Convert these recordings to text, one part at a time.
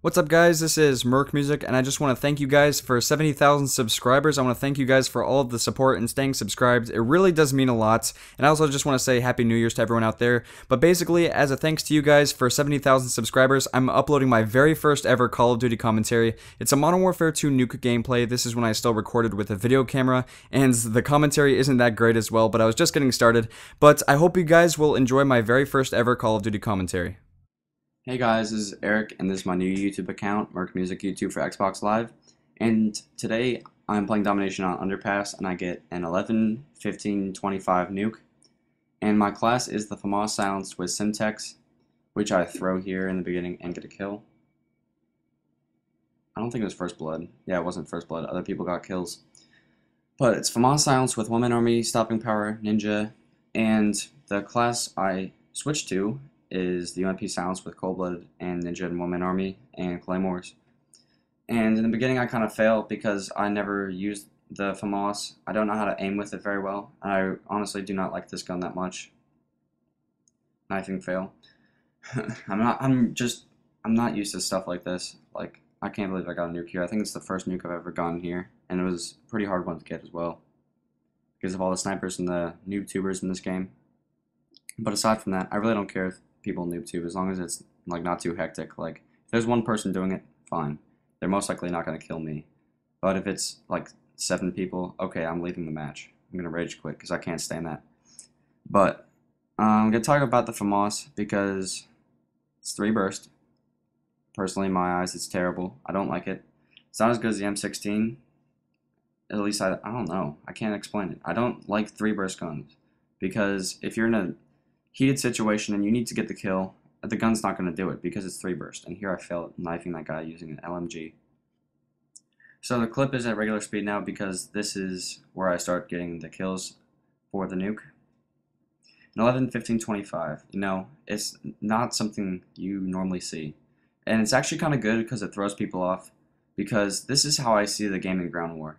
What's up, guys? This is Merc Music, and I just want to thank you guys for 70,000 subscribers. I want to thank you guys for all of the support and staying subscribed. It really does mean a lot, and I also just want to say Happy New Year's to everyone out there. But basically, as a thanks to you guys for 70,000 subscribers, I'm uploading my very first ever Call of Duty commentary. It's a Modern Warfare 2 nuke gameplay. This is when I still recorded with a video camera, and the commentary isn't that great as well, but I was just getting started. But I hope you guys will enjoy my very first ever Call of Duty commentary. Hey guys, this is Eric, and this is my new YouTube account, Merc Music YouTube for Xbox Live. And today I'm playing Domination on Underpass, and I get an 11, 15, 25 nuke. And my class is the FAMAS Silenced with Simtex, which I throw here in the beginning and get a kill. I don't think it was First Blood. Yeah, it wasn't First Blood. Other people got kills. But it's FAMAS Silenced with One-Man Army, Stopping Power, Ninja, and the class I switched to is the UMP Silence with Cold-Blooded and Ninja and One-Man Army and Claymores. And in the beginning I kind of failed because I never used the FAMAS. I don't know how to aim with it very well. I honestly do not like this gun that much. Knifing fail. I'm not used to stuff like this. Like, I can't believe I got a nuke here. I think it's the first nuke I've ever gotten here, and it was a pretty hard one to get as well because of all the snipers and the noob tubers in this game. But aside from that, I really don't care if people noob tube as long as it's like not too hectic. Like, if there's one person doing it, fine. They're most likely not going to kill me. But if it's like 7 people, okay, I'm leaving the match. I'm going to rage quit because I can't stand that. But I'm going to talk about the FAMAS because it's 3 burst. Personally, in my eyes, it's terrible. I don't like it. It's not as good as the M16. At least I don't know. I can't explain it. I don't like 3 burst guns because if you're in a heated situation and you need to get the kill, the gun's not going to do it because it's 3 burst. And here I failed knifing that guy using an LMG. So the clip is at regular speed now because this is where I start getting the kills for the nuke. An 11, 15, 25. You know, it's not something you normally see. And it's actually kind of good because it throws people off, because this is how I see the game in Ground War.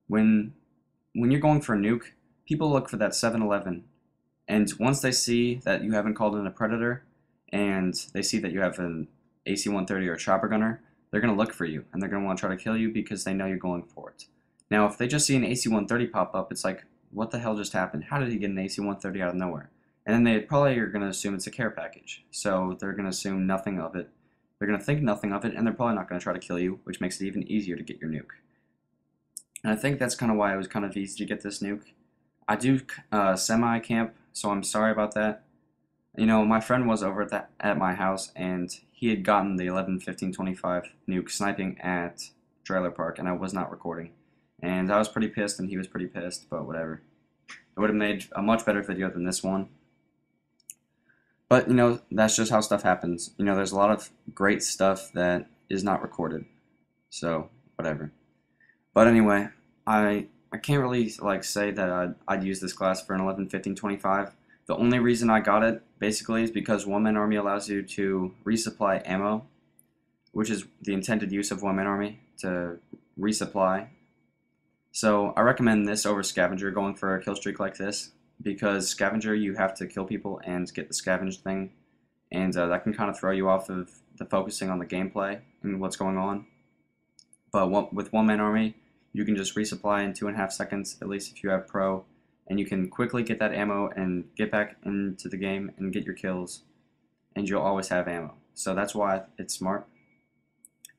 When you're going for a nuke, people look for that 7-11. And once they see that you haven't called in a Predator, and they see that you have an AC-130 or a Chopper Gunner, they're going to look for you, and they're going to want to try to kill you because they know you're going for it. Now, if they just see an AC-130 pop up, it's like, what the hell just happened? How did he get an AC-130 out of nowhere? And then they probably are going to assume it's a care package. So they're going to assume nothing of it. They're going to think nothing of it, and they're probably not going to try to kill you, which makes it even easier to get your nuke. And I think that's kind of why it was kind of easy to get this nuke. I do semi-camp, so I'm sorry about that. You know, my friend was over at my house, and he had gotten the 11, 15, 25 nuke sniping at Trailer Park, and I was not recording. And I was pretty pissed, and he was pretty pissed, but whatever. I would have made a much better video than this one. But, you know, that's just how stuff happens. You know, there's a lot of great stuff that is not recorded. So, whatever. But anyway, I can't really like say that I'd use this class for an 11, 15, 25. The only reason I got it basically is because One-Man Army allows you to resupply ammo, which is the intended use of One-Man Army, to resupply. So I recommend this over Scavenger going for a kill streak like this, because Scavenger you have to kill people and get the scavenged thing, and that can kind of throw you off of the focusing on the gameplay and what's going on. But with One-Man Army, you can just resupply in 2.5 seconds, at least if you have Pro, and you can quickly get that ammo and get back into the game and get your kills, and you'll always have ammo. So that's why it's smart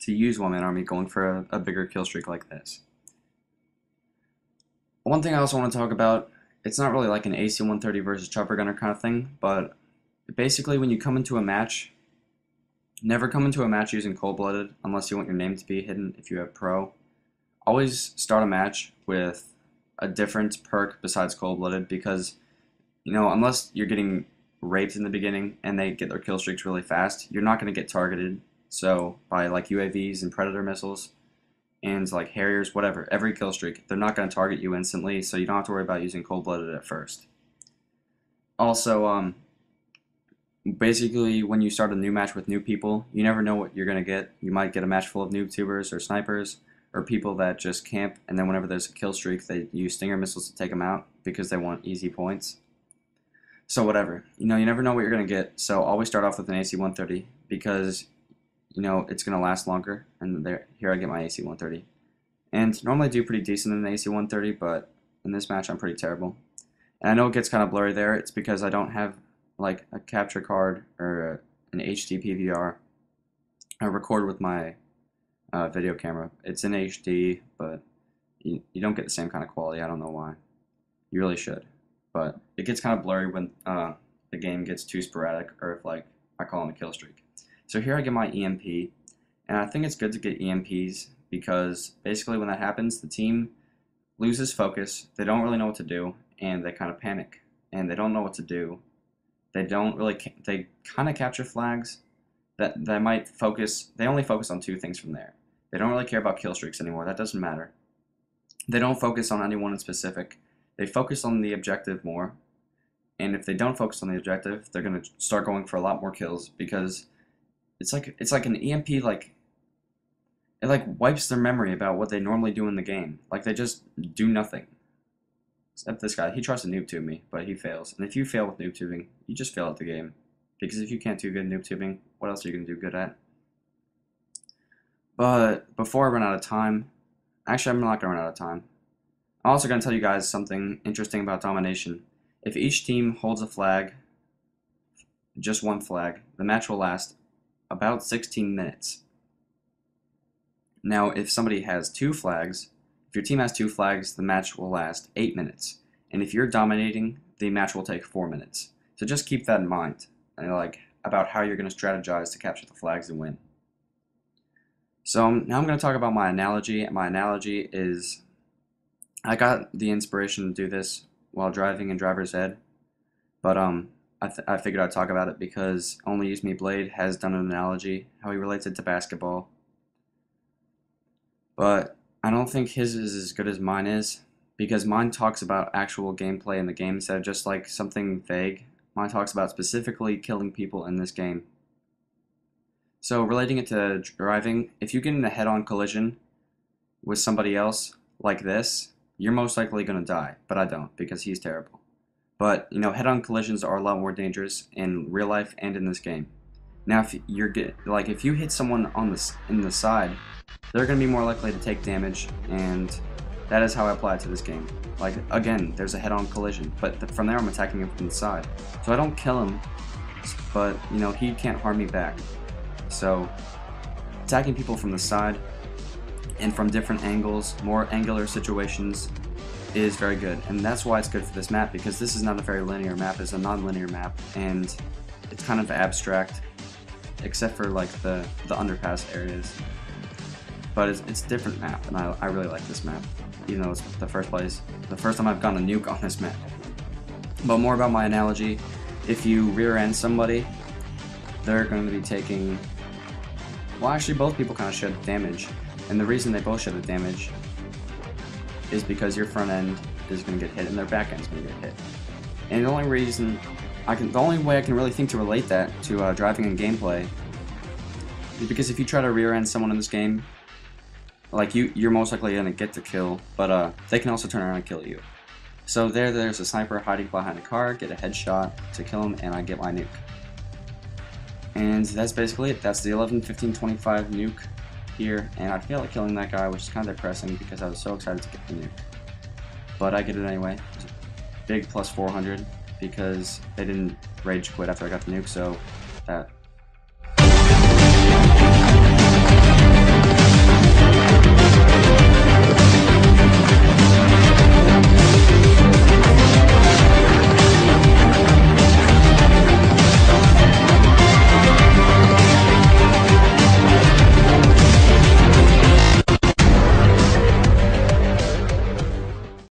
to use One-Man Army going for a bigger kill streak like this. One thing I also want to talk about, it's not really like an AC-130 versus Chopper Gunner kind of thing, but basically when you come into a match, never come into a match using Cold-Blooded unless you want your name to be hidden if you have Pro. Always start a match with a different perk besides Cold-Blooded, because, you know, unless you're getting raped in the beginning and they get their kill streaks really fast, you're not going to get targeted. So by like UAVs and Predator missiles and like Harriers, whatever, every kill streak, they're not going to target you instantly, so you don't have to worry about using Cold-Blooded at first. Also, basically when you start a new match with new people, you never know what you're going to get. You might get a match full of noob tubers or snipers, or people that just camp, and then whenever there's a kill streak, they use Stinger missiles to take them out because they want easy points. So whatever. You know, you never know what you're going to get, so always start off with an AC-130, because you know, it's going to last longer. And there, here I get my AC-130. And normally I do pretty decent in the AC-130, but in this match I'm pretty terrible. And I know it gets kind of blurry there. It's because I don't have like a capture card or an HD PVR. I record with my video camera. It's in HD, but you don't get the same kind of quality. I don't know why. You really should. But it gets kind of blurry when the game gets too sporadic, or if like I call in a kill streak. So here I get my EMP, and I think it's good to get EMPs because basically when that happens, the team loses focus. They don't really know what to do, and they kind of panic, and they don't know what to do. They don't really. They kind of capture flags. That might focus. They only focus on two things from there. They don't really care about kill streaks anymore. That doesn't matter. They don't focus on anyone in specific. They focus on the objective more. And if they don't focus on the objective, they're gonna start going for a lot more kills because it's like an EMP, like it like wipes their memory about what they normally do in the game. Like they just do nothing. Except this guy, he tries to noob tube me, but he fails. And if you fail with noob tubing, you just fail at the game. Because if you can't do good noob tubing, what else are you gonna do good at? But before I run out of time, actually I'm not gonna run out of time. I'm also gonna tell you guys something interesting about domination. If each team holds a flag, just one flag, the match will last about 16 minutes. Now, if somebody has two flags, if your team has two flags, the match will last 8 minutes. And if you're dominating, the match will take 4 minutes. So just keep that in mind, and like about how you're going to strategize to capture the flags and win. So now I'm going to talk about my analogy, and my analogy is I got the inspiration to do this while driving in driver's ed, but I figured I'd talk about it because Only Use Me Blade has done an analogy, how he relates it to basketball. But I don't think his is as good as mine is, because mine talks about actual gameplay in the game instead of just like something vague. Mine talks about specifically killing people in this game. So relating it to driving, if you get in a head-on collision with somebody else like this, you're most likely going to die, but I don't because he's terrible. But, you know, head-on collisions are a lot more dangerous in real life and in this game. Now, if if you hit someone in the side, they're going to be more likely to take damage, and that is how I apply it to this game. Like, again, there's a head-on collision, but from there I'm attacking him from the side. So I don't kill him, but, you know, he can't harm me back. So, attacking people from the side and from different angles, more angular situations, is very good. And that's why it's good for this map, because this is not a very linear map, it's a non-linear map, and it's kind of abstract, except for like the underpass areas. But it's a different map, and I really like this map, even though it's the first time I've gotten a nuke on this map. But more about my analogy, if you rear end somebody, they're going to be taking, well actually both people kind of shed damage, and the reason they both shed the damage is because your front end is going to get hit and their back end is going to get hit. And the only way I can really think to relate that to driving and gameplay is because if you try to rear end someone in this game, like you're most likely going to get the kill, but they can also turn around and kill you. So there's a sniper hiding behind a car, get a headshot to kill him, and I get my nuke. And that's basically it. That's the 11, 15, 25 nuke here, and I failed at killing that guy, which is kind of depressing because I was so excited to get the nuke. But I get it anyway. It's a big plus 400 because they didn't rage quit after I got the nuke, so that